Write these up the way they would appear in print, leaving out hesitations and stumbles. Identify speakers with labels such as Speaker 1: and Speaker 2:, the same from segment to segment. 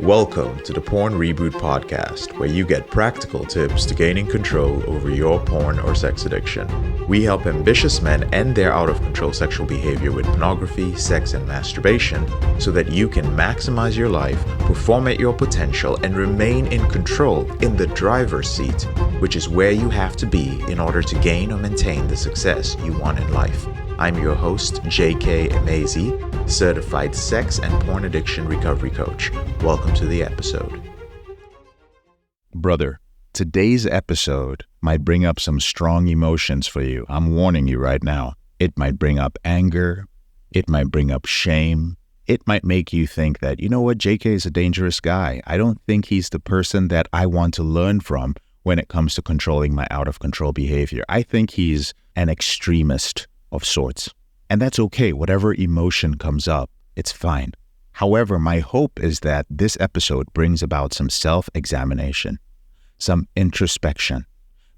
Speaker 1: Welcome to the Porn Reboot podcast, where you get practical tips to gaining control over your porn or sex addiction. We help ambitious men end their out-of-control sexual behavior with pornography, sex, and masturbation so that you can maximize your life, perform at your potential, and remain in control in the driver's seat, which is where you have to be in order to gain or maintain the success you want in life. I'm your host, J.K. Emezi, certified sex and porn addiction recovery coach. Welcome to the episode.
Speaker 2: Brother, today's episode might bring up some strong emotions for you. I'm warning you right now. It might bring up anger. It might bring up shame. It might make you think that, you know what, JK is a dangerous guy. I don't think he's the person that I want to learn from when it comes to controlling my out-of-control behavior. I think he's an extremist of sorts. And that's okay. Whatever emotion comes up, it's fine. However, my hope is that this episode brings about some self-examination, some introspection,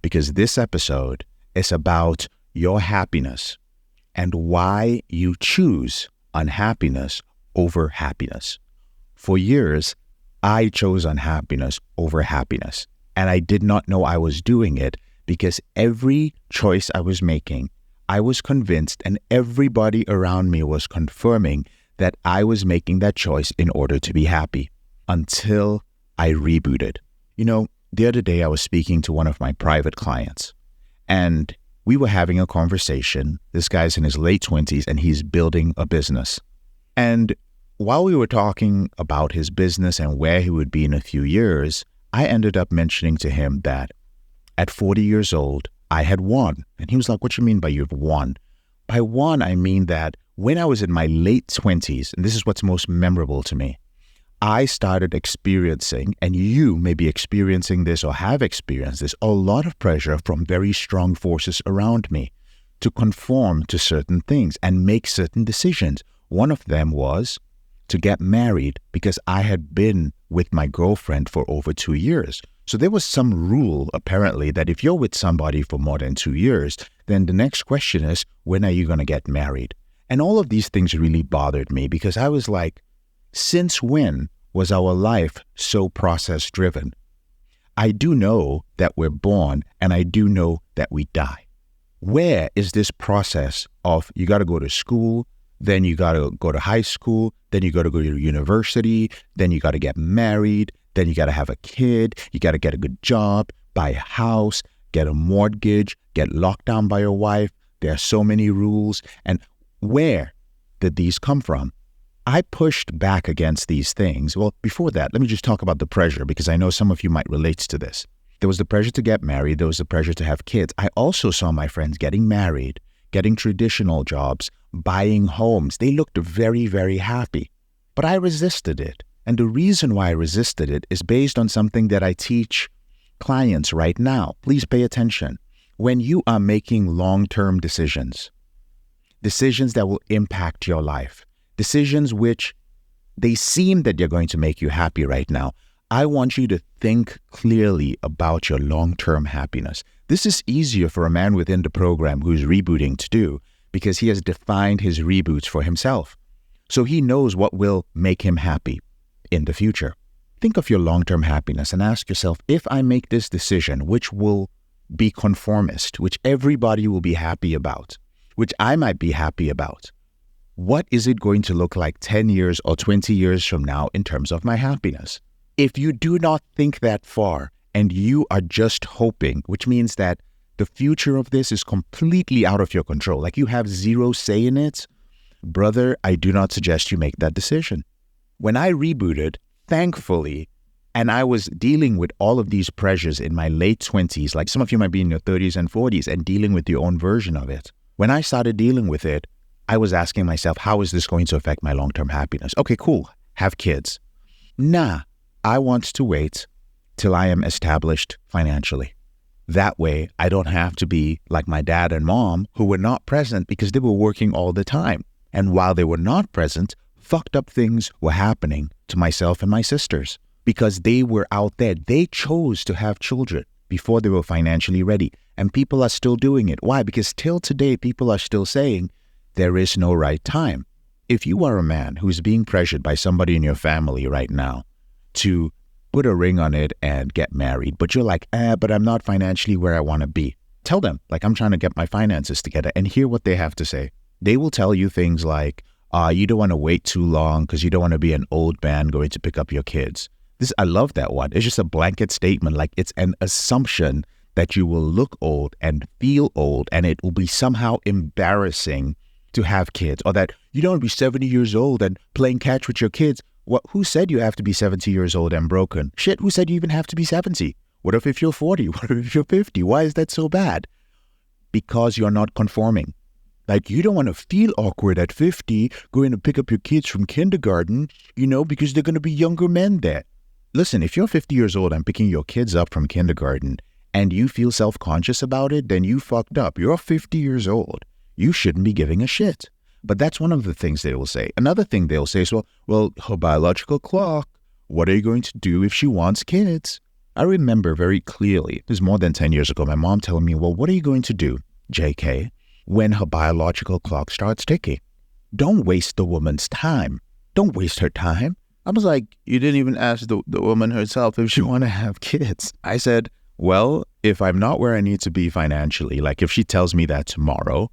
Speaker 2: because this episode is about your happiness and why you choose unhappiness over happiness. For years, I chose unhappiness over happiness, and I did not know I was doing it because every choice I was making, I was convinced, and everybody around me was confirming that I was making that choice in order to be happy, until I rebooted. You know, the other day I was speaking to one of my private clients, and we were having a conversation. This guy's in his late 20s, and he's building a business. And while we were talking about his business and where he would be in a few years, I ended up mentioning to him that at 40 years old, I had won. And he was like, what do you mean by you've won? By won, I mean that when I was in my late 20s, and this is what's most memorable to me, I started experiencing, and you may be experiencing this or have experienced this, a lot of pressure from very strong forces around me to conform to certain things and make certain decisions. One of them was to get married because I had been with my girlfriend for over 2 years. So there was some rule, apparently, that if you're with somebody for more than 2 years, then the next question is, when are you going to get married? And all of these things really bothered me because I was like, since when was our life so process-driven? I do know that we're born, and I do know that we die. Where is this process of you got to go to school, then you got to go to high school, then you got to go to university, then you got to get married, then you got to have a kid, you got to get a good job, buy a house, get a mortgage, get locked down by your wife. There are so many rules. And where did these come from? I pushed back against these things. Well, before that, let me just talk about the pressure, because I know some of you might relate to this. There was the pressure to get married. There was the pressure to have kids. I also saw my friends getting married, getting traditional jobs, buying homes. They looked very, very happy. But I resisted it. And the reason why I resisted it is based on something that I teach clients right now. Please pay attention. When you are making long-term decisions, decisions that will impact your life, decisions which they seem that they're going to make you happy right now, I want you to think clearly about your long-term happiness. This is easier for a man within the program who's rebooting to do because he has defined his reboots for himself. So he knows what will make him happy in the future. Think of your long-term happiness and ask yourself, if I make this decision, which will be conformist, which everybody will be happy about, which I might be happy about, what is it going to look like 10 years or 20 years from now in terms of my happiness? If you do not think that far and you are just hoping, which means that the future of this is completely out of your control, like you have zero say in it, brother, I do not suggest you make that decision. When I rebooted, thankfully, and I was dealing with all of these pressures in my late 20s, like some of you might be in your 30s and 40s and dealing with your own version of it. When I started dealing with it, I was asking myself, how is this going to affect my long-term happiness? Okay, cool. Have kids. Nah, I want to wait till I am established financially. That way, I don't have to be like my dad and mom who were not present because they were working all the time. And while they were not present, fucked up things were happening to myself and my sisters because they were out there. They chose to have children before they were financially ready. And people are still doing it. Why? Because till today, people are still saying there is no right time. If you are a man who's being pressured by somebody in your family right now to put a ring on it and get married, but you're like, but I'm not financially where I want to be. Tell them, like, I'm trying to get my finances together, and hear what they have to say. They will tell you things like, you don't want to wait too long because you don't want to be an old man going to pick up your kids. I love that one. It's just a blanket statement, like it's an assumption that you will look old and feel old, and it will be somehow embarrassing to have kids, or that you don't want to be 70 years old and playing catch with your kids. What? Who said you have to be 70 years old and broken? Shit, who said you even have to be 70? What if you're 40? What if you're 50? Why is that so bad? Because you're not conforming. Like, you don't want to feel awkward at 50 going to pick up your kids from kindergarten, because they're going to be younger men there. Listen, if you're 50 years old and picking your kids up from kindergarten and you feel self-conscious about it, then you fucked up. You're 50 years old. You shouldn't be giving a shit. But that's one of the things they will say. Another thing they'll say is, well, her biological clock, what are you going to do if she wants kids? I remember very clearly, it was more than 10 years ago, my mom telling me, well, what are you going to do, JK, when her biological clock starts ticking? Don't waste the woman's time. Don't waste her time. I was like, you didn't even ask the woman herself if she want to have kids. I said, well, if I'm not where I need to be financially, like if she tells me that tomorrow,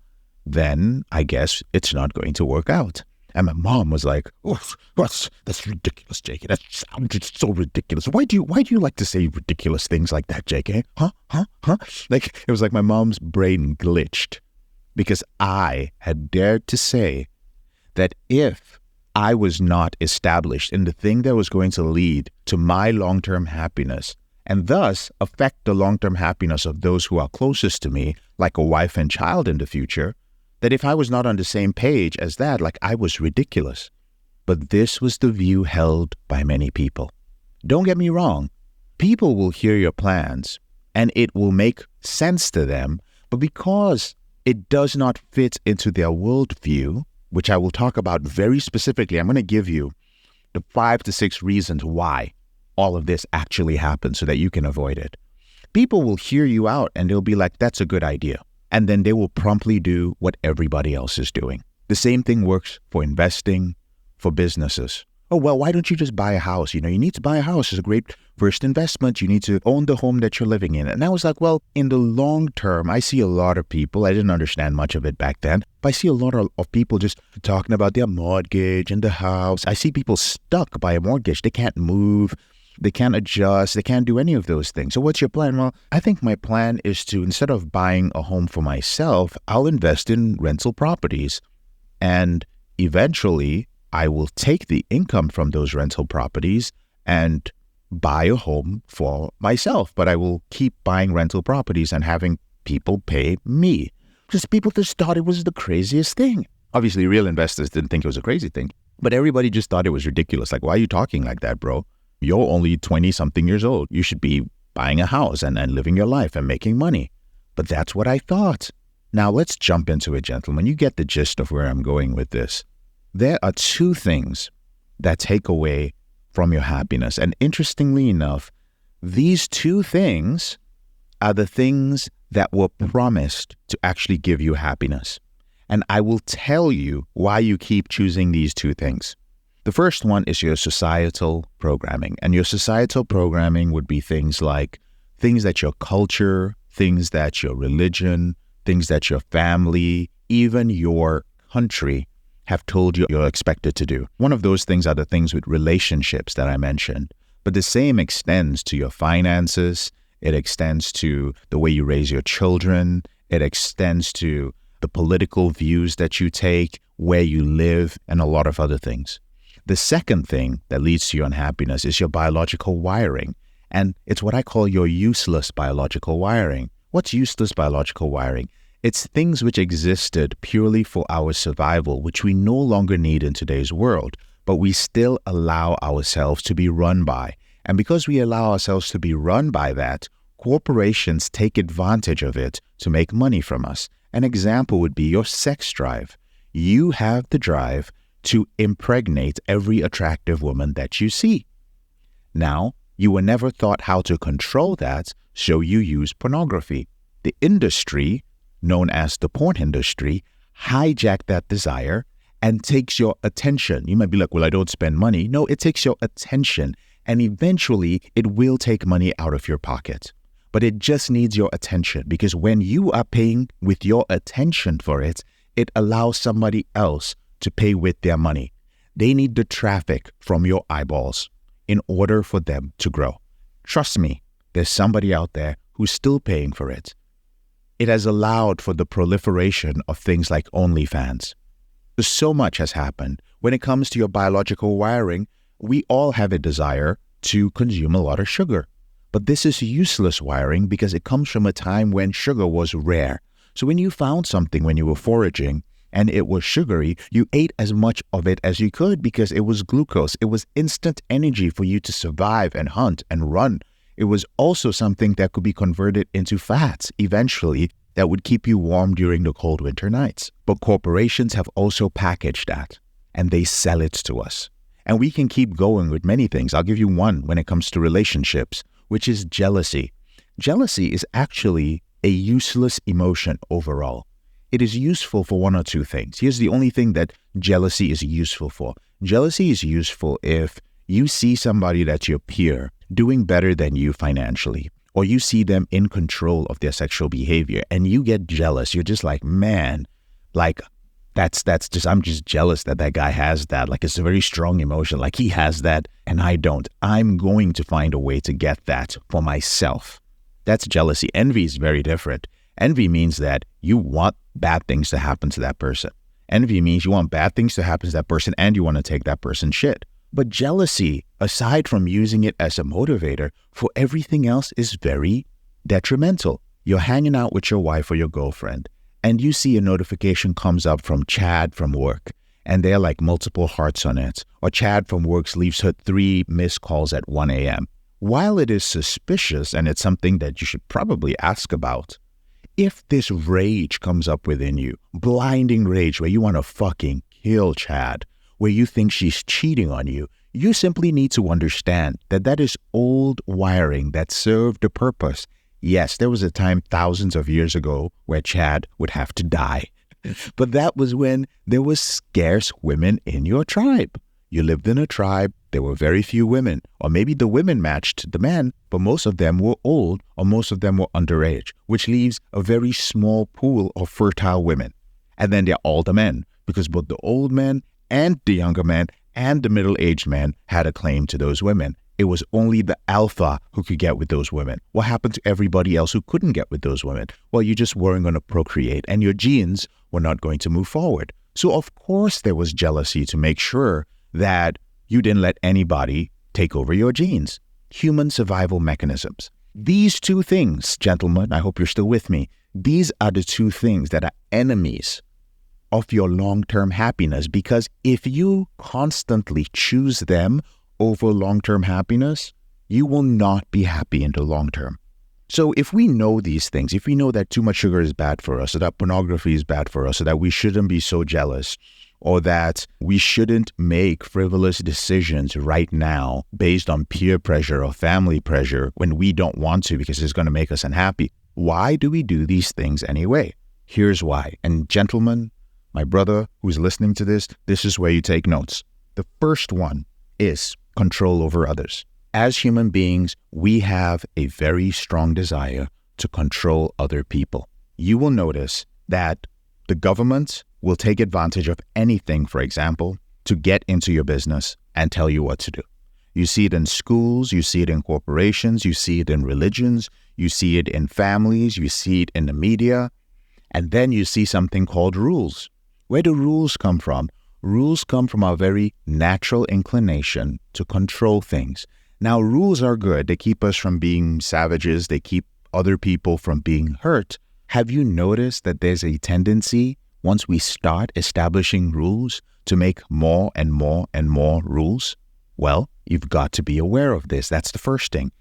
Speaker 2: then I guess it's not going to work out. And my mom was like, oh, that's ridiculous, JK. That sounds so ridiculous. Why do you like to say ridiculous things like that, JK? Huh? Like, it was like my mom's brain glitched because I had dared to say that if I was not established in the thing that was going to lead to my long-term happiness, and thus affect the long-term happiness of those who are closest to me, like a wife and child in the future, that if I was not on the same page as that, like, I was ridiculous. But this was the view held by many people. Don't get me wrong. People will hear your plans and it will make sense to them, but because it does not fit into their worldview, which I will talk about very specifically, I'm going to give you the 5 to 6 reasons why all of this actually happens so that you can avoid it. People will hear you out and they'll be like, that's a good idea. And then they will promptly do what everybody else is doing. The same thing works for investing, for businesses. Oh, well, why don't you just buy a house? You need to buy a house. It's a great first investment. You need to own the home that you're living in. And I was like, well, in the long term, I see a lot of people, I didn't understand much of it back then, but I see a lot of people just talking about their mortgage and the house. I see people stuck by a mortgage. They can't move. They can't adjust. They can't do any of those things. So what's your plan? Well, I think my plan is to, instead of buying a home for myself, I'll invest in rental properties. And eventually, I will take the income from those rental properties and buy a home for myself. But I will keep buying rental properties and having people pay me. People just thought it was the craziest thing. Obviously, real investors didn't think it was a crazy thing. But everybody just thought it was ridiculous. Like, why are you talking like that, bro? You're only 20-something years old. You should be buying a house and living your life and making money. But that's what I thought. Now, let's jump into it, gentlemen. You get the gist of where I'm going with this. There are 2 things that take away from your happiness. And interestingly enough, these 2 things are the things that were promised to actually give you happiness. And I will tell you why you keep choosing these 2 things. The first one is your societal programming. And your societal programming would be things like things that your culture, things that your religion, things that your family, even your country have told you you're expected to do. One of those things are the things with relationships that I mentioned. But the same extends to your finances. It extends to the way you raise your children. It extends to the political views that you take, where you live, and a lot of other things. The second thing that leads to your unhappiness is your biological wiring. And it's what I call your useless biological wiring. What's useless biological wiring? It's things which existed purely for our survival, which we no longer need in today's world, but we still allow ourselves to be run by. And because we allow ourselves to be run by that, corporations take advantage of it to make money from us. An example would be your sex drive. You have the drive to impregnate every attractive woman that you see. Now, you were never taught how to control that, so you use pornography. The industry, known as the porn industry, hijacked that desire and takes your attention. You might be like, well, I don't spend money. No, it takes your attention And eventually, it will take money out of your pocket. But it just needs your attention, because when you are paying with your attention for it, it allows somebody else to pay with their money. They need the traffic from your eyeballs in order for them to grow. Trust me, there's somebody out there who's still paying for it. It has allowed for the proliferation of things like OnlyFans. So much has happened. When it comes to your biological wiring, we all have a desire to consume a lot of sugar. But this is useless wiring because it comes from a time when sugar was rare. So when you found something when you were foraging and it was sugary, you ate as much of it as you could because it was glucose. It was instant energy for you to survive and hunt and run. It was also something that could be converted into fats eventually that would keep you warm during the cold winter nights. But corporations have also packaged that and they sell it to us. And we can keep going with many things. I'll give you one when it comes to relationships, which is jealousy. Jealousy is actually a useless emotion overall. It is useful for one or two things. Here's the only thing that jealousy is useful for. Jealousy is useful if you see somebody that's your peer doing better than you financially, or you see them in control of their sexual behavior and you get jealous. You're just like, man, like I'm just jealous that guy has that. Like, it's a very strong emotion. Like, he has that and I don't. I'm going to find a way to get that for myself. That's jealousy. Envy is very different. Envy means that you want bad things to happen to that person. Envy means you want bad things to happen to that person and you want to take that person's shit. But jealousy, aside from using it as a motivator, for everything else is very detrimental. You're hanging out with your wife or your girlfriend and you see a notification comes up from Chad from work and there are like multiple hearts on it. Or Chad from work leaves her 3 missed calls at 1 a.m. While it is suspicious and it's something that you should probably ask about, if this rage comes up within you, blinding rage where you want to fucking kill Chad, where you think she's cheating on you, you simply need to understand that that is old wiring that served a purpose. Yes, there was a time thousands of years ago where Chad would have to die. But that was when there was scarce women in your tribe. You lived in a tribe, there were very few women, or maybe the women matched the men, but most of them were old or most of them were underage, which leaves a very small pool of fertile women. And then there are all the men, because both the old men and the younger men and the middle-aged men had a claim to those women. It was only the alpha who could get with those women. What happened to everybody else who couldn't get with those women? Well, you just weren't going to procreate and your genes were not going to move forward. So of course there was jealousy to make sure that you didn't let anybody take over your genes. Human survival mechanisms. These two things, gentlemen, I hope you're still with me. These are the two things that are enemies of your long-term happiness, because if you constantly choose them over long-term happiness, you will not be happy in the long term. So if we know these things, if we know that too much sugar is bad for us, or that pornography is bad for us, or that we shouldn't be so jealous, or that we shouldn't make frivolous decisions right now based on peer pressure or family pressure when we don't want to because it's going to make us unhappy, why do we do these things anyway? Here's why. And gentlemen, my brother who's listening to this is where you take notes. The first one is control over others. As human beings, we have a very strong desire to control other people. You will notice that the government will take advantage of anything, for example, to get into your business and tell you what to do. You see it in schools, you see it in corporations, you see it in religions, you see it in families, you see it in the media, and then you see something called rules. Where do rules come from? Rules come from our very natural inclination to control things. Now, rules are good. They keep us from being savages. They keep other people from being hurt. Have you noticed that there's a tendency, once we start establishing rules, to make more and more and more rules? Well, you've got to be aware of this. That's the first thing.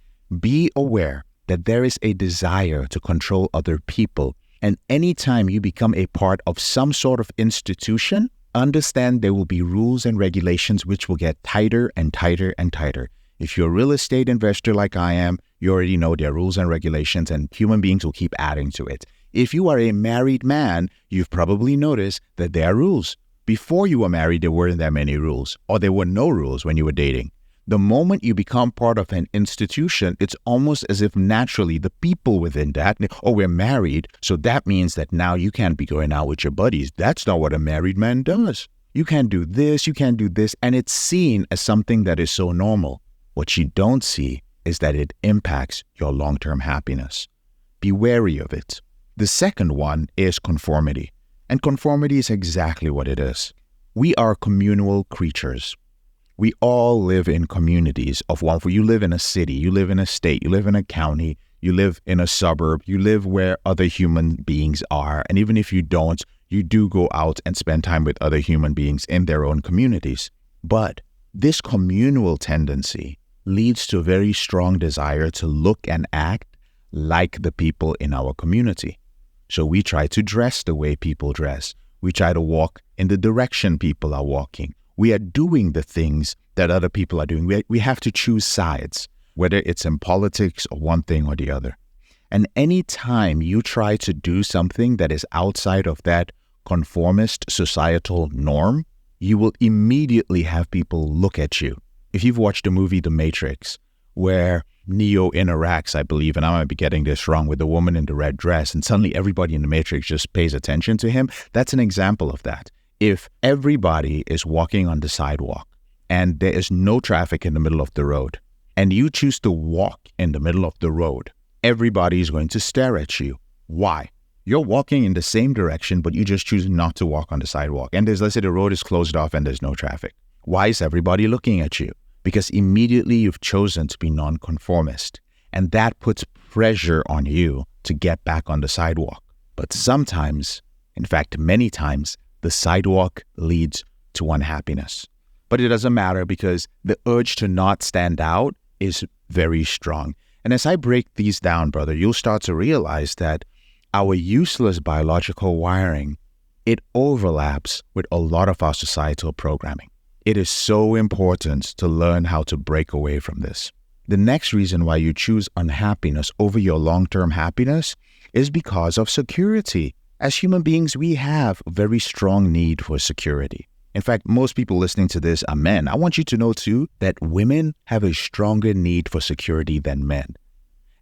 Speaker 2: Be aware that there is a desire to control other people. And anytime you become a part of some sort of institution, understand there will be rules and regulations which will get tighter and tighter and tighter. If you're a real estate investor like I am, you already know there are rules and regulations, and human beings will keep adding to it. If you are a married man, you've probably noticed that there are rules. Before you were married, there weren't that many rules, or there were no rules when you were dating. The moment you become part of an institution, it's almost as if naturally the people within that, oh, we're married, so that means that now you can't be going out with your buddies. That's not what a married man does. You can't do this, you can't do this, and it's seen as something that is so normal. What you don't see is that it impacts your long-term happiness. Be wary of it. The second one is conformity, and conformity is exactly what it is. We are communal creatures. We all live in communities of one. You live in a city, you live in a state, you live in a county, you live in a suburb, you live where other human beings are. And even if you don't, you do go out and spend time with other human beings in their own communities. But this communal tendency leads to a very strong desire to look and act like the people in our community. So we try to dress the way people dress. We try to walk in the direction people are walking. We are doing the things that other people are doing. We have to choose sides, whether it's in politics or one thing or the other. And any time you try to do something that is outside of that conformist societal norm, you will immediately have people look at you. If you've watched the movie The Matrix, where Neo interacts, I believe, and I might be getting this wrong, with the woman in the red dress, and suddenly everybody in the Matrix just pays attention to him, that's an example of that. If everybody is walking on the sidewalk and there is no traffic in the middle of the road, and you choose to walk in the middle of the road, everybody is going to stare at you. Why? You're walking in the same direction, but you just choose not to walk on the sidewalk. And let's say the road is closed off and there's no traffic. Why is everybody looking at you? Because immediately you've chosen to be nonconformist. And that puts pressure on you to get back on the sidewalk. But sometimes, in fact, many times, the sidewalk leads to unhappiness. But it doesn't matter because the urge to not stand out is very strong. And as I break these down, brother, you'll start to realize that our useless biological wiring, it overlaps with a lot of our societal programming. It is so important to learn how to break away from this. The next reason why you choose unhappiness over your long-term happiness is because of security. As human beings, we have a very strong need for security. In fact, most people listening to this are men. I want you to know too that women have a stronger need for security than men.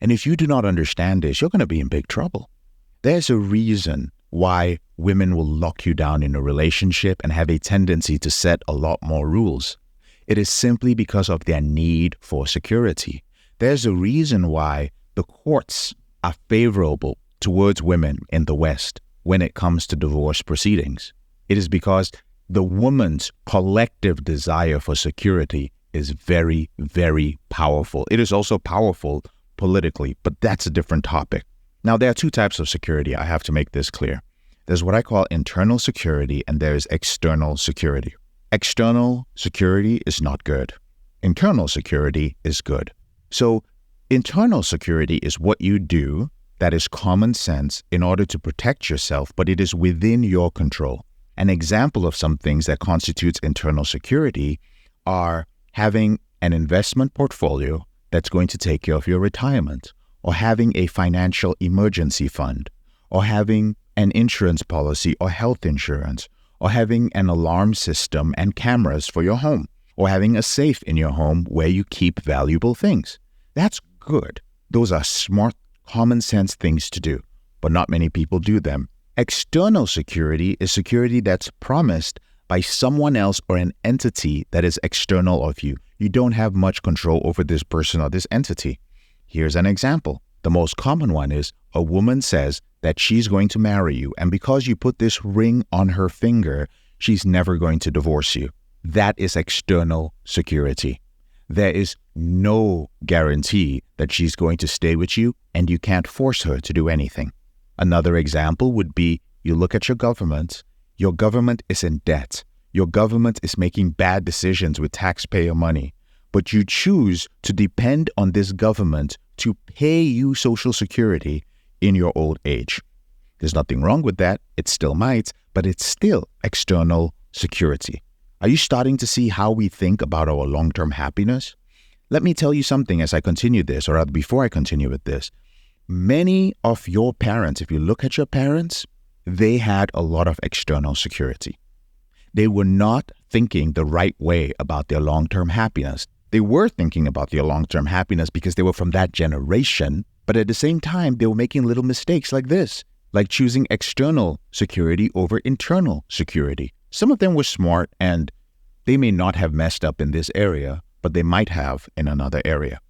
Speaker 2: And if you do not understand this, you're going to be in big trouble. There's a reason why women will lock you down in a relationship and have a tendency to set a lot more rules. It is simply because of their need for security. There's a reason why the courts are favorable towards women in the West when it comes to divorce proceedings. It is because the woman's collective desire for security is very, very powerful. It is also powerful politically, but that's a different topic. Now, there are two types of security. I have to make this clear. There's what I call internal security, and there's external security. External security is not good. Internal security is good. So, internal security is what you do that is common sense in order to protect yourself, but it is within your control. An example of some things that constitutes internal security are having an investment portfolio that's going to take care of your retirement, or having a financial emergency fund, or having an insurance policy or health insurance, or having an alarm system and cameras for your home, or having a safe in your home where you keep valuable things. That's good. Those are smart, common sense things to do, but not many people do them. External security is security that's promised by someone else or an entity that is external of you. You don't have much control over this person or this entity. Here's an example. The most common one is a woman says that she's going to marry you, and because you put this ring on her finger, she's never going to divorce you. That is external security. There is no guarantee that she's going to stay with you, and you can't force her to do anything. Another example would be you look at your government is in debt. Your government is making bad decisions with taxpayer money, but you choose to depend on this government to pay you Social Security in your old age. There's nothing wrong with that. It still might, but it's still external security. Are you starting to see how we think about our long-term happiness? Let me tell you something as I continue this, or rather before I continue with this. Many of your parents, if you look at your parents, they had a lot of external security. They were not thinking the right way about their long-term happiness. They were thinking about their long-term happiness because they were from that generation, but at the same time, they were making little mistakes like this, like choosing external security over internal security. Some of them were smart and they may not have messed up in this area, but they might have in another area.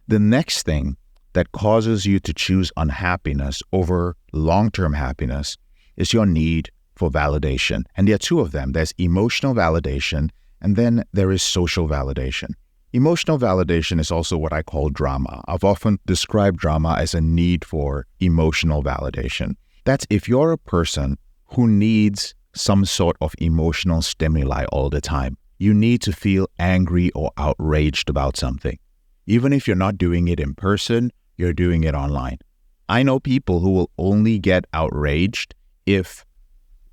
Speaker 2: The next thing that causes you to choose unhappiness over long-term happiness is your need for validation. And there are two of them. There's emotional validation, and then there is social validation. Emotional validation is also what I call drama. I've often described drama as a need for emotional validation. That's if you're a person who needs some sort of emotional stimuli all the time. You need to feel angry or outraged about something. Even if you're not doing it in person, you're doing it online. I know people who will only get outraged if,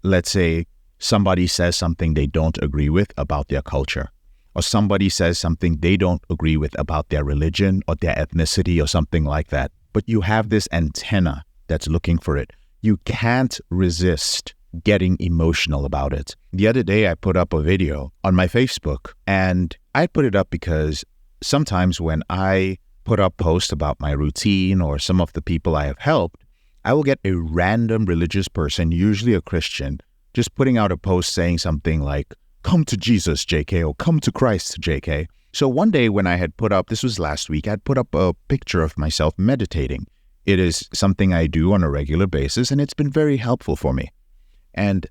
Speaker 2: let's say, somebody says something they don't agree with about their culture, or somebody says something they don't agree with about their religion or their ethnicity or something like that. But you have this antenna that's looking for it. You can't resist getting emotional about it. The other day, I put up a video on my Facebook, and I put it up because sometimes when I put up posts about my routine or some of the people I have helped, I will get a random religious person, usually a Christian, just putting out a post saying something like, "Come to Jesus, JK," or "Come to Christ, JK." So one day when I had put up, this was last week, I'd put up a picture of myself meditating. It is something I do on a regular basis, and it's been very helpful for me. And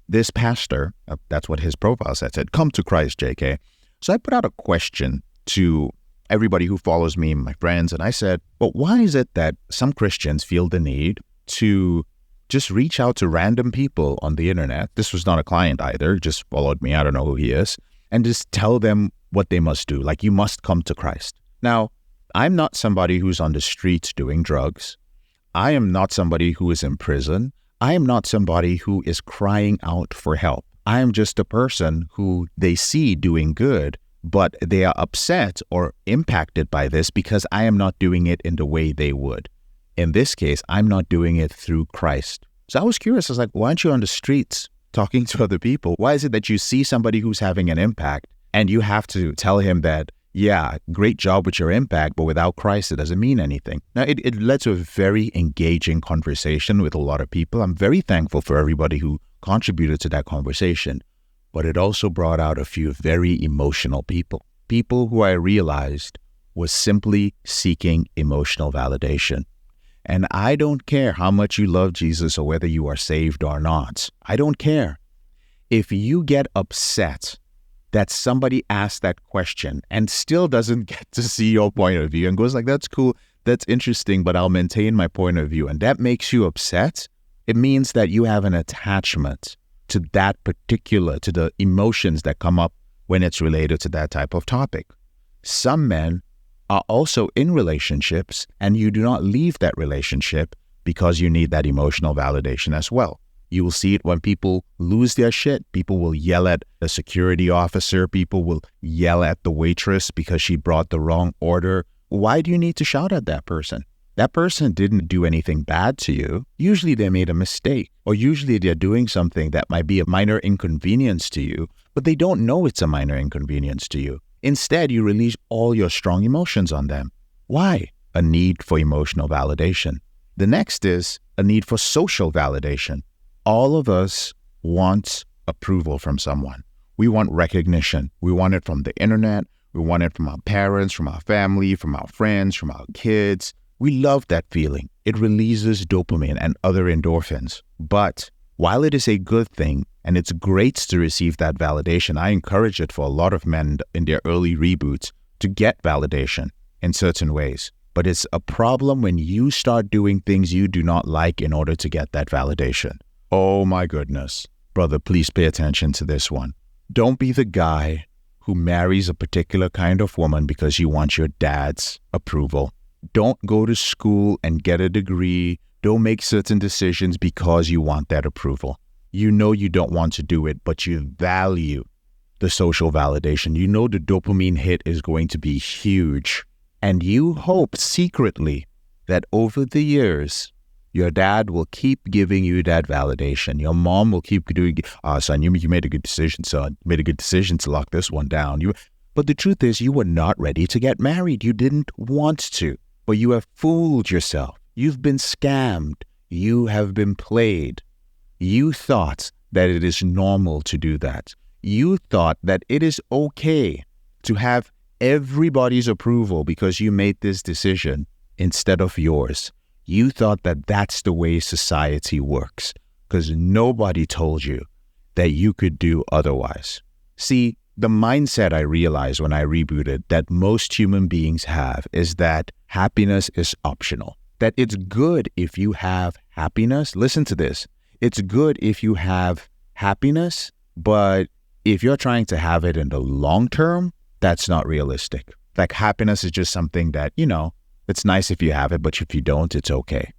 Speaker 2: this pastor, that's what his profile said, "Come to Christ, JK." So I put out a question to everybody who follows me, my friends, and I said, but why is it that some Christians feel the need to just reach out to random people on the internet? This was not a client either, just followed me, I don't know who he is, and just tell them what they must do, like you must come to Christ. Now, I'm not somebody who's on the streets doing drugs. I am not somebody who is in prison. I am not somebody who is crying out for help. I am just a person who they see doing good, but they are upset or impacted by this because I am not doing it in the way they would. In this case, I'm not doing it through Christ. So I was curious. I was like, why aren't you on the streets talking to other people? Why is it that you see somebody who's having an impact and you have to tell him that, yeah, great job with your impact, but without Christ, it doesn't mean anything? Now, it led to a very engaging conversation with a lot of people. I'm very thankful for everybody who contributed to that conversation. But it also brought out a few very emotional people who I realized was simply seeking emotional validation. And I don't care how much you love Jesus or whether you are saved or not. I don't care. If you get upset that somebody asked that question and still doesn't get to see your point of view and goes like, that's cool, that's interesting, but I'll maintain my point of view, and that makes you upset, it means that you have an attachment to that particular, to the emotions that come up when it's related to that type of topic. Some men are also in relationships and you do not leave that relationship because you need that emotional validation as well. You will see it when people lose their shit. People will yell at a security officer. People will yell at the waitress because she brought the wrong order. Why do you need to shout at that person? That person didn't do anything bad to you. Usually they made a mistake, or usually they're doing something that might be a minor inconvenience to you, but they don't know it's a minor inconvenience to you. Instead, you release all your strong emotions on them. Why? A need for emotional validation. The next is a need for social validation. All of us want approval from someone. We want recognition. We want it from the internet. We want it from our parents, from our family, from our friends, from our kids. We love that feeling. It releases dopamine and other endorphins. But while it is a good thing and it's great to receive that validation, I encourage it for a lot of men in their early reboots to get validation in certain ways. But it's a problem when you start doing things you do not like in order to get that validation. Oh my goodness. Brother, please pay attention to this one. Don't be the guy who marries a particular kind of woman because you want your dad's approval. Don't go to school and get a degree. Don't make certain decisions because you want that approval. You know you don't want to do it, but you value the social validation. You know the dopamine hit is going to be huge. And you hope secretly that over the years, your dad will keep giving you that validation. Your mom will keep doing, son, you made a good decision, son. You made a good decision to lock this one down. But the truth is, you were not ready to get married. You didn't want to, but you have fooled yourself. You've been scammed. You have been played. You thought that it is normal to do that. You thought that it is okay to have everybody's approval because you made this decision instead of yours. You thought that that's the way society works because nobody told you that you could do otherwise. See, the mindset I realized when I rebooted that most human beings have is that happiness is optional. That it's good if you have happiness. Listen to this. It's good if you have happiness, but if you're trying to have it in the long term, that's not realistic. Like happiness is just something that, it's nice if you have it, but if you don't, it's okay.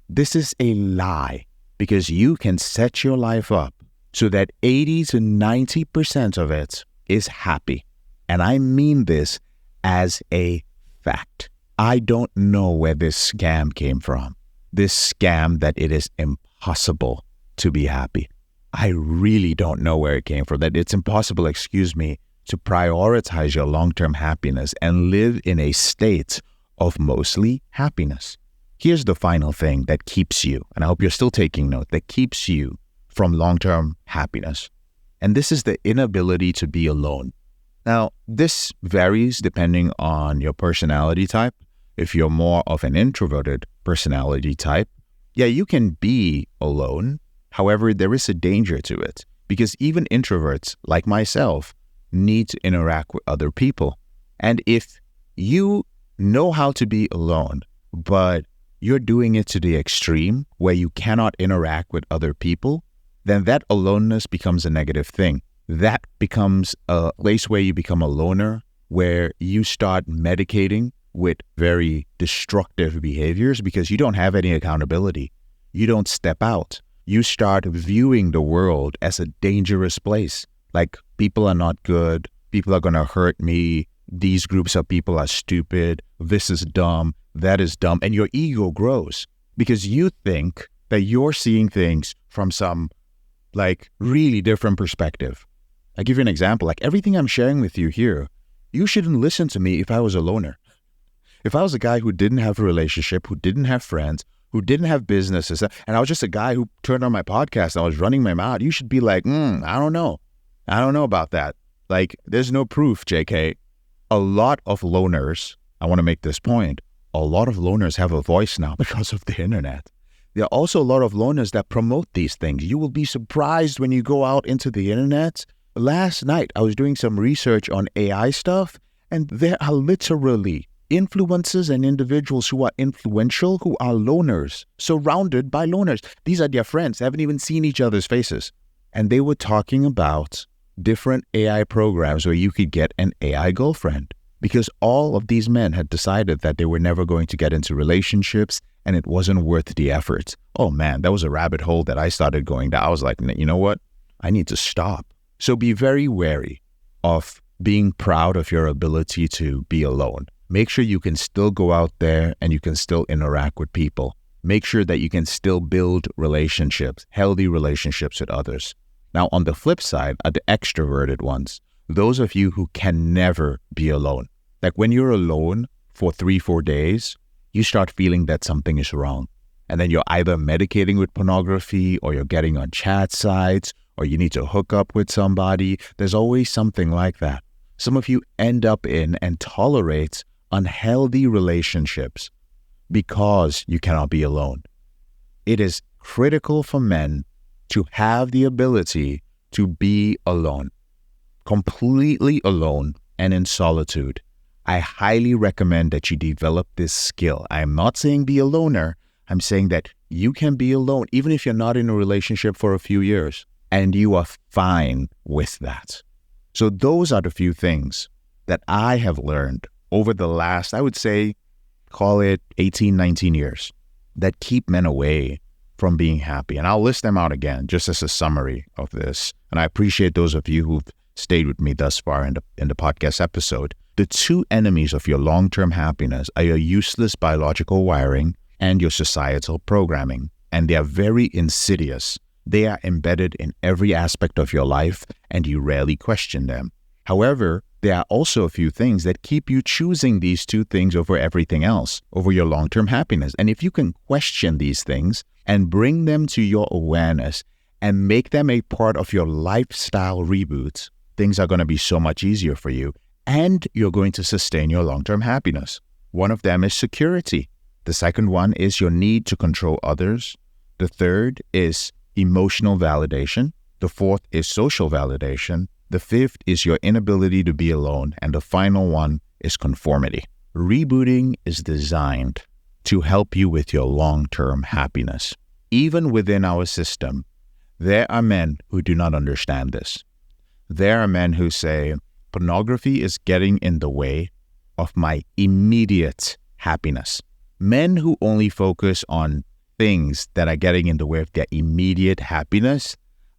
Speaker 2: This is a lie because you can set your life up so that 80 to 90% of it is happy. And I mean this as a fact. I don't know where this scam came from. This scam that it is impossible to be happy. I really don't know where it came from. That it's impossible, to prioritize your long-term happiness and live in a state of mostly happiness. Here's the final thing that keeps you, and I hope you're still taking note, that keeps you from long-term happiness. And this is the inability to be alone. Now, this varies depending on your personality type. If you're more of an introverted personality type, you can be alone. However, there is a danger to it because even introverts like myself need to interact with other people. And if you know how to be alone, but you're doing it to the extreme where you cannot interact with other people, then that aloneness becomes a negative thing. That becomes a place where you become a loner, where you start medicating with very destructive behaviors because you don't have any accountability. You don't step out. You start viewing the world as a dangerous place. Like people are not good. People are going to hurt me. These groups of people are stupid. This is dumb. That is dumb. And your ego grows because you think that you're seeing things from some really different perspective. I give you an example. Everything I'm sharing with you here, you shouldn't listen to me if I was a loner. If I was a guy who didn't have a relationship, who didn't have friends, who didn't have businesses, and I was just a guy who turned on my podcast and I was running my mouth, you should be like, I don't know. I don't know about that. There's no proof, JK. A lot of loners, I want to make this point, a lot of loners have a voice now because of the internet. There are also a lot of loners that promote these things. You will be surprised when you go out into the internet. Last night, I was doing some research on AI stuff, and there are literally influencers and individuals who are influential, who are loners, surrounded by loners. These are their friends. They haven't even seen each other's faces. And they were talking about different AI programs where you could get an AI girlfriend because all of these men had decided that they were never going to get into relationships and it wasn't worth the effort. Oh man, that was a rabbit hole that I started going down. I was like, you know what? I need to stop. So be very wary of being proud of your ability to be alone. Make sure you can still go out there and you can still interact with people. Make sure that you can still build relationships, healthy relationships with others. Now, on the flip side are the extroverted ones, those of you who can never be alone. When you're alone for 3-4 days, you start feeling that something is wrong. And then you're either medicating with pornography or you're getting on chat sites or you need to hook up with somebody. There's always something like that. Some of you end up in and tolerate unhealthy relationships because you cannot be alone. It is critical for men to have the ability to be alone, completely alone and in solitude. I highly recommend that you develop this skill. I'm not saying be a loner. I'm saying that you can be alone even if you're not in a relationship for a few years and you are fine with that. So those are the few things that I have learned over the last, I would say, call it 18, 19 years that keep men away from being happy. And I'll list them out again just as a summary of this. And I appreciate those of you who've stayed with me thus far in the podcast episode. The two enemies of your long-term happiness are your useless biological wiring and your societal programming. And they are very insidious. They are embedded in every aspect of your life and you rarely question them. However, there are also a few things that keep you choosing these two things over everything else, over your long-term happiness. And if you can question these things and bring them to your awareness and make them a part of your lifestyle reboots, things are going to be so much easier for you, and you're going to sustain your long-term happiness. One of them is security. The second one is your need to control others. The third is emotional validation. The fourth is social validation. The fifth is your inability to be alone. And the final one is conformity. Rebooting is designed to help you with your long-term happiness. Even within our system, there are men who do not understand this. There are men who say, pornography is getting in the way of my immediate happiness. Men who only focus on things that are getting in the way of their immediate happiness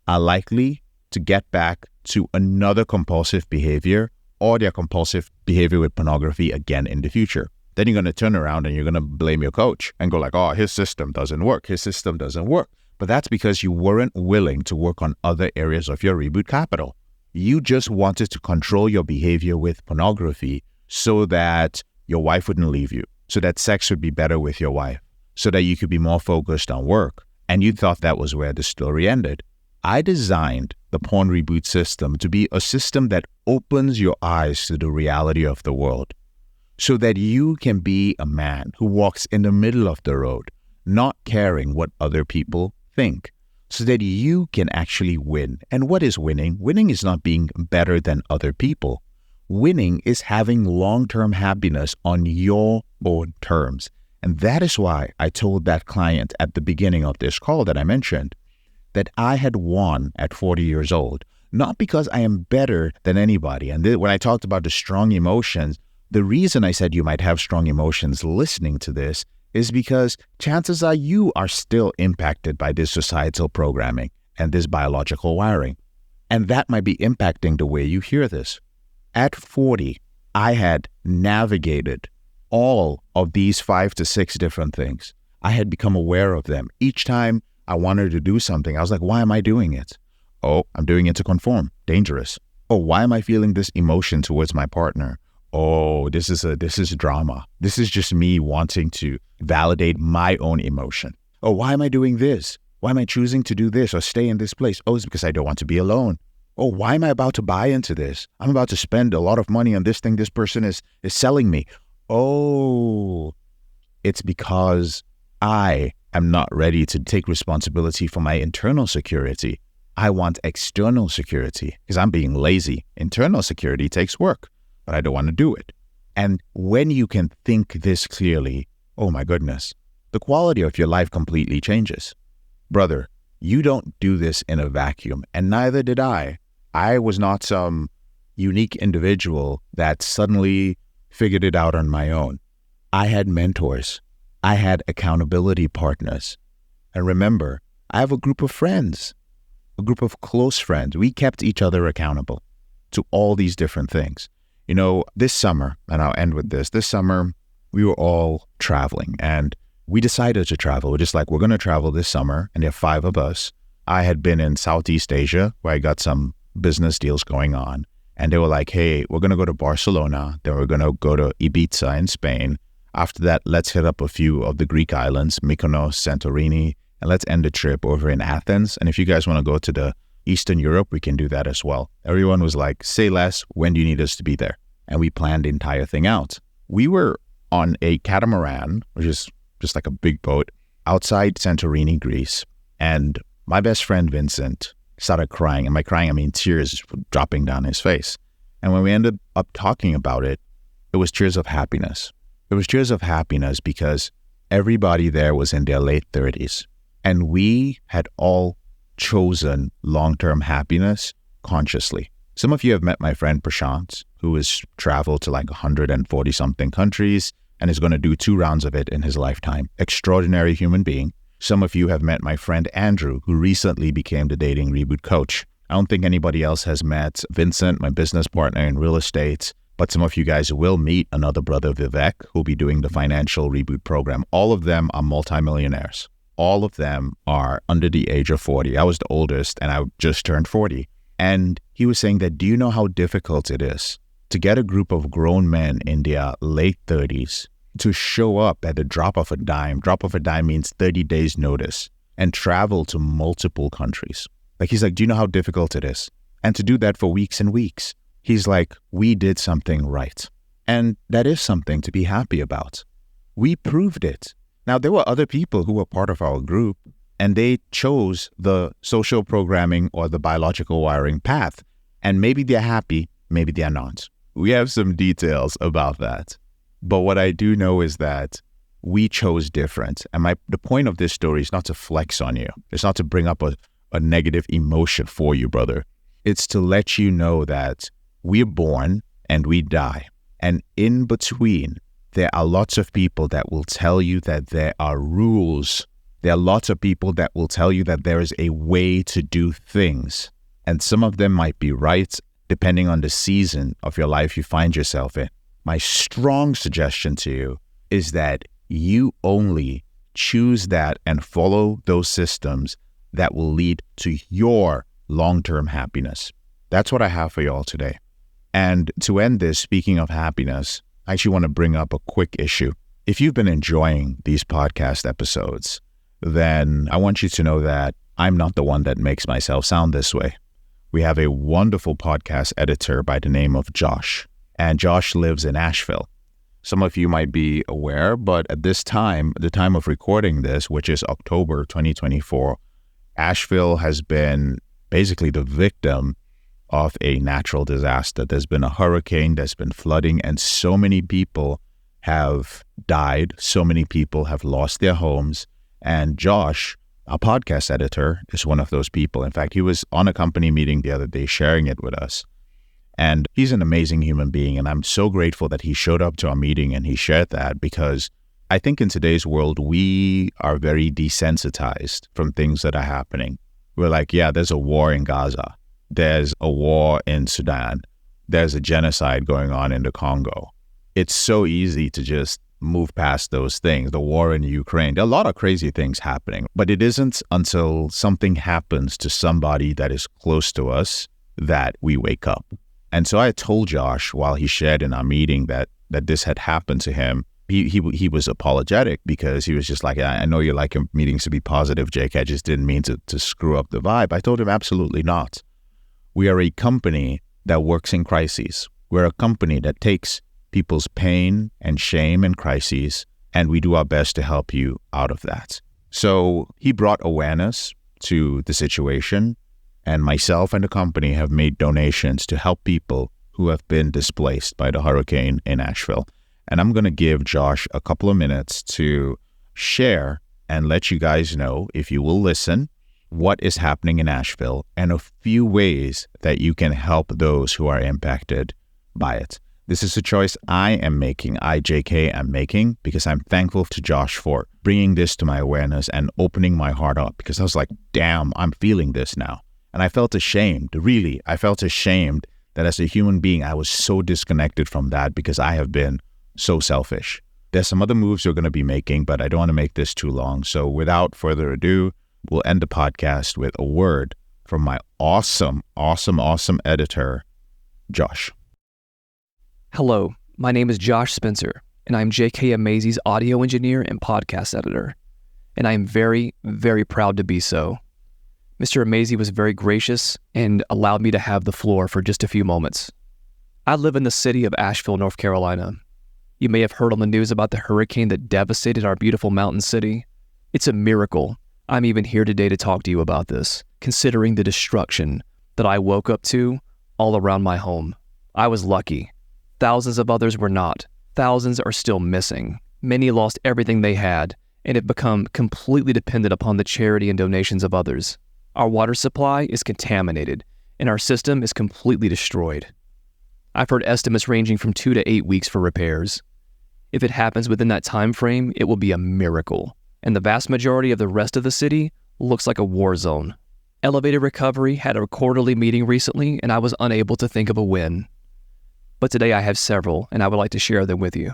Speaker 2: are likely to get back to another compulsive behavior or their compulsive behavior with pornography again in the future. Then you're going to turn around and you're going to blame your coach and go like, oh, his system doesn't work. His system doesn't work. But that's because you weren't willing to work on other areas of your reboot capital. You just wanted to control your behavior with pornography so that your wife wouldn't leave you, so that sex would be better with your wife, so that you could be more focused on work. And you thought that was where the story ended. I designed the Porn Reboot system to be a system that opens your eyes to the reality of the world so that you can be a man who walks in the middle of the road, not caring what other people think, so that you can actually win. And what is winning? Winning is not being better than other people. Winning is having long-term happiness on your own terms. And that is why I told that client at the beginning of this call that I mentioned that I had won at 40 years old, not because I am better than anybody. And when I talked about the strong emotions, the reason I said you might have strong emotions listening to this is because chances are you are still impacted by this societal programming and this biological wiring. And that might be impacting the way you hear this. At 40, I had navigated all of these 5 to 6 different things. I had become aware of them. Each time I wanted to do something, I was like, why am I doing it? Oh, I'm doing it to conform. Dangerous. Oh, why am I feeling this emotion towards my partner? Oh, this is drama. This is just me wanting to validate my own emotion. Oh, why am I doing this? Why am I choosing to do this or stay in this place? Oh, it's because I don't want to be alone. Oh, why am I about to buy into this? I'm about to spend a lot of money on this thing this person is selling me. Oh, it's because I am not ready to take responsibility for my internal security. I want external security because I'm being lazy. Internal security takes work, but I don't want to do it. And when you can think this clearly, oh my goodness, the quality of your life completely changes. Brother, you don't do this in a vacuum, and neither did I. I was not some unique individual that suddenly figured it out on my own. I had mentors. I had accountability partners. And remember, I have a group of friends, a group of close friends. We kept each other accountable to all these different things. You know, this summer, and I'll end with this summer, we were all traveling and we decided to travel. We're just like, we're going to travel this summer, and there are 5 of us. I had been in Southeast Asia where I got some business deals going on. And they were like, hey, we're going to go to Barcelona. Then we're going to go to Ibiza in Spain. After that, let's hit up a few of the Greek islands, Mykonos, Santorini, and let's end the trip over in Athens. And if you guys want to go to the Eastern Europe, we can do that as well. Everyone was like, say less, when do you need us to be there? And we planned the entire thing out. We were on a catamaran, which is just like a big boat, outside Santorini, Greece. And my best friend, Vincent, started crying. And by crying, I mean tears dropping down his face. And when we ended up talking about it, it was tears of happiness. It was tears of happiness because everybody there was in their late 30s. And we had all chosen long-term happiness consciously. Some of you have met my friend Prashant, who has traveled to like 140-something countries and is going to do 2 rounds of it in his lifetime. Extraordinary human being. Some of you have met my friend Andrew, who recently became the Dating Reboot coach. I don't think anybody else has met Vincent, my business partner in real estate, but some of you guys will meet another brother, Vivek, who'll be doing the financial reboot program. All of them are multimillionaires. All of them are under the age of 40. I was the oldest and I just turned 40. And he was saying that, do you know how difficult it is to get a group of grown men in their late 30s to show up at the drop of a dime? Drop of a dime means 30 days notice, and travel to multiple countries. Like, he's like, do you know how difficult it is? And to do that for weeks and weeks. He's like, we did something right. And that is something to be happy about. We proved it. Now, there were other people who were part of our group, and they chose the social programming or the biological wiring path. And maybe they're happy, maybe they're not. We have some details about that. But what I do know is that we chose different. And the point of this story is not to flex on you. It's not to bring up a negative emotion for you, brother. It's to let you know that we're born and we die. And in between, there are lots of people that will tell you that there are rules. There are lots of people that will tell you that there is a way to do things. And some of them might be right, depending on the season of your life you find yourself in. My strong suggestion to you is that you only choose that and follow those systems that will lead to your long-term happiness. That's what I have for you all today. And to end this, speaking of happiness, I actually want to bring up a quick issue. If you've been enjoying these podcast episodes, then I want you to know that I'm not the one that makes myself sound this way. We have a wonderful podcast editor by the name of Josh, and Josh lives in Asheville. Some of you might be aware, but at this time, the time of recording this, which is October 2024, Asheville has been basically the victim of a natural disaster. There's been a hurricane, there's been flooding, and so many people have died. So many people have lost their homes. And Josh, our podcast editor, is one of those people. In fact, he was on a company meeting the other day sharing it with us. And he's an amazing human being. And I'm so grateful that he showed up to our meeting and he shared that, because I think in today's world, we are very desensitized from things that are happening. We're like, yeah, there's a war in Gaza. There's a war in Sudan. There's a genocide going on in the Congo. It's so easy to just move past those things. The war in Ukraine. There are a lot of crazy things happening, but it isn't until something happens to somebody that is close to us that we wake up. And so I told Josh while he shared in our meeting that this had happened to him. He was apologetic, because he was just like, I know you like your meetings to be positive, Jake. I just didn't mean to screw up the vibe. I told him absolutely not. We are a company that works in crises. We're a company that takes people's pain and shame and crises, and we do our best to help you out of that. So he brought awareness to the situation, and myself and the company have made donations to help people who have been displaced by the hurricane in Asheville. And I'm going to give Josh a couple of minutes to share and let you guys know, if you will listen, what is happening in Asheville and a few ways that you can help those who are impacted by it. This is a choice I am making, JK, am making, because I'm thankful to Josh for bringing this to my awareness and opening my heart up, because I was like, damn, I'm feeling this now. And I felt ashamed, really. I felt ashamed that as a human being, I was so disconnected from that, because I have been so selfish. There's some other moves we're going to be making, but I don't want to make this too long. So without further ado, we'll end the podcast with a word from my awesome editor, Josh.
Speaker 3: Hello, my name is Josh Spencer, and I'm J.K. Amazy's audio engineer and podcast editor, and I am very, very proud to be so. Mr. Amazy was very gracious and allowed me to have the floor for just a few moments. I live in the city of Asheville, North Carolina. You may have heard on the news about the hurricane that devastated our beautiful mountain city. It's a miracle I'm even here today to talk to you about this, considering the destruction that I woke up to all around my home. I was lucky. Thousands of others were not. Thousands are still missing. Many lost everything they had and have become completely dependent upon the charity and donations of others. Our water supply is contaminated and our system is completely destroyed. I've heard estimates ranging from 2 to 8 weeks for repairs. If it happens within that time frame, it will be a miracle, and the vast majority of the rest of the city looks like a war zone. Elevated Recovery had a quarterly meeting recently, and I was unable to think of a win. But today I have several, and I would like to share them with you.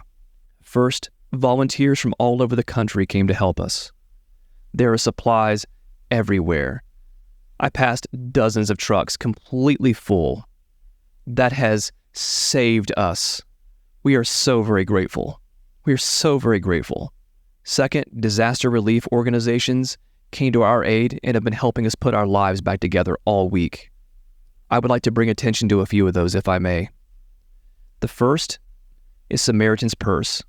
Speaker 3: First, volunteers from all over the country came to help us. There are supplies everywhere. I passed dozens of trucks completely full. That has saved us. We are so very grateful. We are so very grateful. Second, disaster relief organizations came to our aid and have been helping us put our lives back together all week. I would like to bring attention to a few of those, if I may. The first is Samaritan's Purse.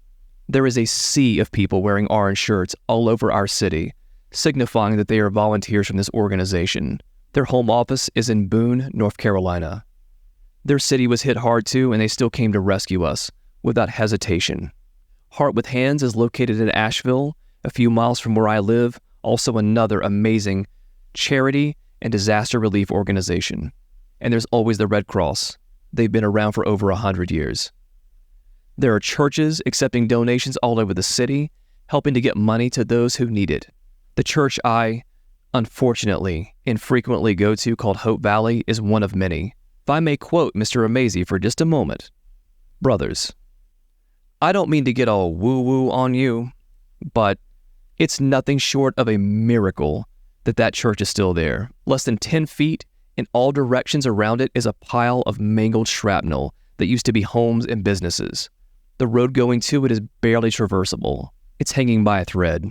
Speaker 3: There is a sea of people wearing orange shirts all over our city, signifying that they are volunteers from this organization. Their home office is in Boone, North Carolina. Their city was hit hard too, and they still came to rescue us without hesitation. Heart with Hands is located in Asheville, a few miles from where I live, also another amazing charity and disaster relief organization. And there's always the Red Cross. They've been around for over 100 years. There are churches accepting donations all over the city, helping to get money to those who need it. The church I, unfortunately, infrequently go to, called Hope Valley, is one of many. If I may quote Mr. Amazy for just a moment, "Brothers, I don't mean to get all woo-woo on you, but it's nothing short of a miracle that church is still there. Less than 10 feet in all directions around it is a pile of mangled shrapnel that used to be homes and businesses. The road going to it is barely traversable. It's hanging by a thread.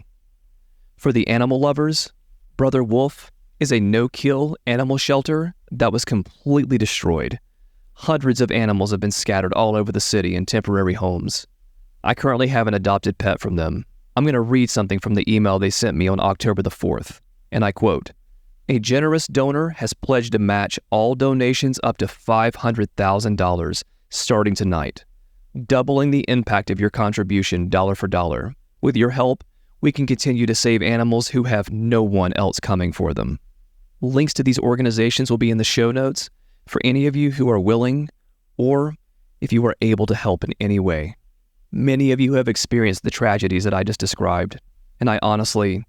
Speaker 3: For the animal lovers, Brother Wolf is a no-kill animal shelter that was completely destroyed. Hundreds of animals have been scattered all over the city in temporary homes. I currently have an adopted pet from them. I'm going to read something from the email they sent me on October the 4th, and I quote, "A generous donor has pledged to match all donations up to $500,000 starting tonight, doubling the impact of your contribution dollar for dollar. With your help, we can continue to save animals who have no one else coming for them." Links to these organizations will be in the show notes for any of you who are willing or if you are able to help in any way. Many of you have experienced the tragedies that I just described, and I honestly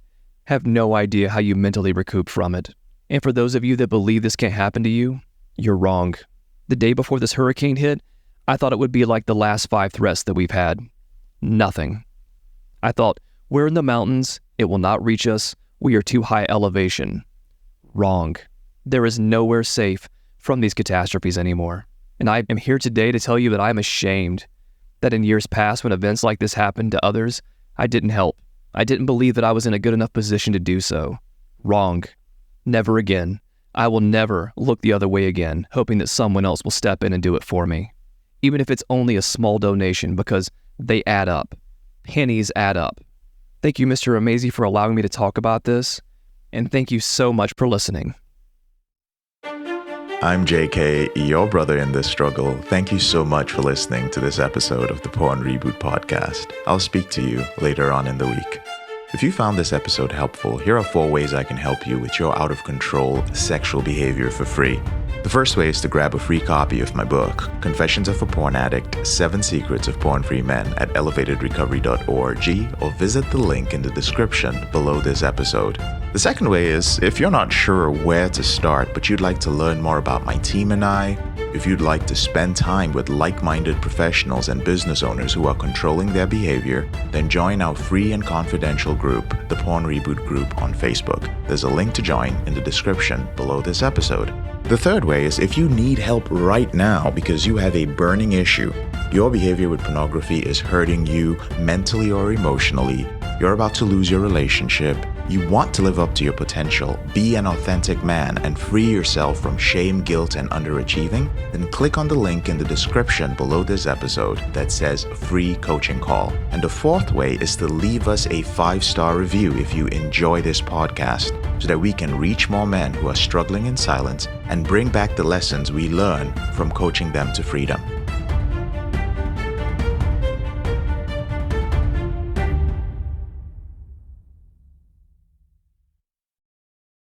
Speaker 3: have no idea how you mentally recoup from it. And for those of you that believe this can't happen to you, you're wrong. The day before this hurricane hit, I thought it would be like the last 5 threats that we've had. Nothing. I thought, we're in the mountains, it will not reach us, we are too high elevation. Wrong. There is nowhere safe from these catastrophes anymore. And I am here today to tell you that I am ashamed that in years past when events like this happened to others, I didn't help. I didn't believe that I was in a good enough position to do so. Wrong. Never again. I will never look the other way again, hoping that someone else will step in and do it for me. Even if it's only a small donation, because they add up. Pennies add up. Thank you, Mr. Amazy, for allowing me to talk about this, and thank you so much for listening.
Speaker 1: I'm JK, your brother in this struggle. Thank you so much for listening to this episode of the Porn Reboot podcast. I'll speak to you later on in the week. If you found this episode helpful, here are 4 ways I can help you with your out-of-control sexual behavior for free. The first way is to grab a free copy of my book, Confessions of a Porn Addict, 7 Secrets of Porn-Free Men at elevatedrecovery.org, or visit the link in the description below this episode. The second way is, if you're not sure where to start, but you'd like to learn more about my team and I, if you'd like to spend time with like-minded professionals and business owners who are controlling their behavior, then join our free and confidential group, the Porn Reboot Group on Facebook. There's a link to join in the description below this episode. The third way is if you need help right now because you have a burning issue, your behavior with pornography is hurting you mentally or emotionally, you're about to lose your relationship, you want to live up to your potential, be an authentic man, and free yourself from shame, guilt, and underachieving, then click on the link in the description below this episode that says free coaching call. And the fourth way is to leave us a 5-star review if you enjoy this podcast, so that we can reach more men who are struggling in silence and bring back the lessons we learn from coaching them to freedom.